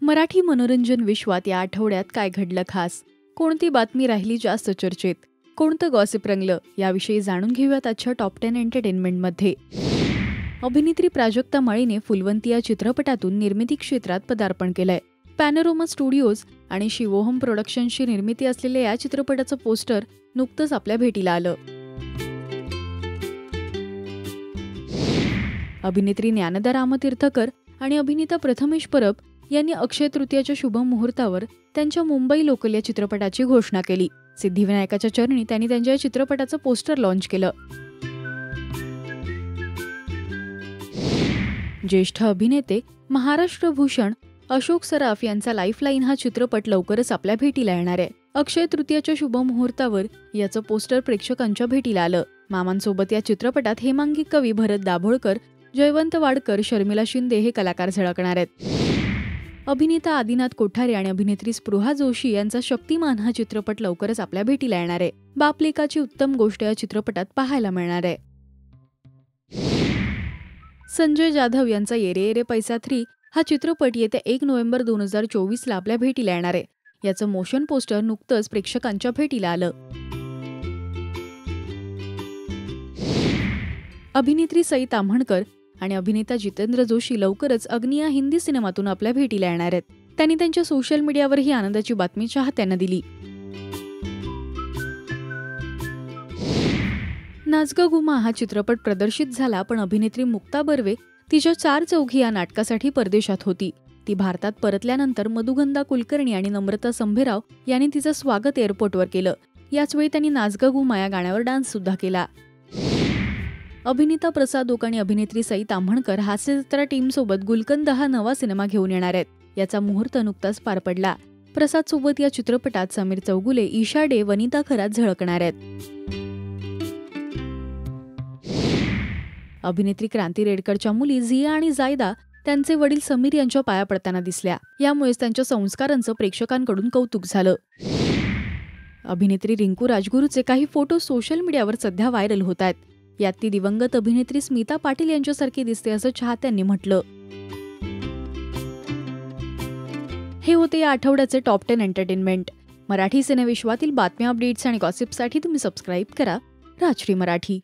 मराठी मनोरंजन विश्वात या आठवड्यात काय घडलं खास? कोणती बातमी राहिली जास्त चर्चेत? कोणतं गॉसिप रंगलं? याविषयी जाणून घेऊयात आजच्या टॉप 10 एंटरटेनमेंटमध्ये. अभिनेत्री प्राजक्ता माळीने फुलवंती या चित्रपटातून निर्मिती क्षेत्रात पदार्पण केलंय. पॅनोरमा स्टुडिओज आणि शिवोहम प्रोडक्शन्सची निर्मिती असलेल्या या चित्रपटाचं पोस्टर नुकतंच आपल्या भेटीला आलं. अभिनेत्री ज्ञानदा रामतीर्थकर आणि अभिनेता प्रथमेश परब यांनी अक्षय तृतीयाच्या शुभ मुहूर्तावर त्यांच्या मुंबई लोकल या चित्रपटाची घोषणा केली. सिद्धिविनायकाच्या चरणी त्यांनी त्यांच्या या चित्रपटाचं पोस्टर लॉन्च केलं. ज्येष्ठ अभिनेते महाराष्ट्र भूषण अशोक सराफ यांचा लाईफलाईन हा चित्रपट लवकरच आपल्या भेटीला येणार आहे. अक्षय तृतीयाच्या शुभ मुहूर्तावर याचं पोस्टर प्रेक्षकांच्या भेटीला आलं. मामांसोबत या चित्रपटात हेमांगी कवी, भरत दाभोळकर, जयवंत वाडकर, शर्मिला शिंदे हे कलाकार झळकणार आहेत. अभिनेता आदिनाथ कोठारे आणि अभिनेत्री स्पृहा जोशी यांचा शक्तिमान हा चित्रपट लवकरच आपल्या भेटीला येणार आहे. बाप लेकाची उत्तम गोष्ट या चित्रपटात पाहायला मिळणार आहे. संजय जाधव यांचा येरे येरे पैसा 3 हा चित्रपट येत्या 1 नोव्हेंबर 2024 आपल्या भेटीला येणार आहे. याचं मोशन पोस्टर नुकतंच प्रेक्षकांच्या भेटीला आलं. अभिनेत्री सई ताम्हणकर आणि अभिनेता जितेंद्र जोशी लवकरच अग्नी या हिंदी सिनेमातून आपल्या भेटीला येणार आहेत. त्यांनी त्यांच्या सोशल मीडियावर ही आनंदाची बातमी चाहत्यांना दिली. नाच गं घुमा हा चित्रपट प्रदर्शित झाला, पण अभिनेत्री मुक्ता बर्वे तिच्या 4 चौघी या नाटकासाठी परदेशात होती. ती भारतात परतल्यानंतर मधुगंधा कुलकर्णी आणि नम्रता संभेराव यांनी तिचं स्वागत एअरपोर्टवर केलं. याचवेळी त्यांनी नाच गं घुमा या गाण्यावर डान्स सुद्धा केला. अभिनेता प्रसाद ओक आणि अभिनेत्री सई ताम्हणकर हास्यजत्रा टीमसोबत गुलकंद हा नवा सिनेमा घेऊन येणार आहेत. याचा मुहूर्त नुकताच पार पडला. प्रसाद सोबत या चित्रपटात समीर चौगुले, ईशा डे, वनिता खरात झळकणार आहेत. अभिनेत्री क्रांती रेडकरच्या मुली झिया आणि जायदा त्यांचे वडील समीर यांच्या पाया पडताना दिसल्या. यामुळेच त्यांच्या संस्कारांचं प्रेक्षकांकडून कौतुक झालं. अभिनेत्री रिंकू राजगुरूचे काही फोटो सोशल मीडियावर सध्या व्हायरल होत आहेत. यात ती दिवंगत अभिनेत्री स्मिता पाटील यांच्यासारखी दिसते असं चाहत्यांनी म्हटलं. हे होते या आठवड्याचे टॉप 10 एंटरटेनमेंट. मराठी सिनेविश्वातील बातम्या, अपडेट्स आणि गॉसिपसाठी तुम्ही सबस्क्राईब करा राजश्री मराठी.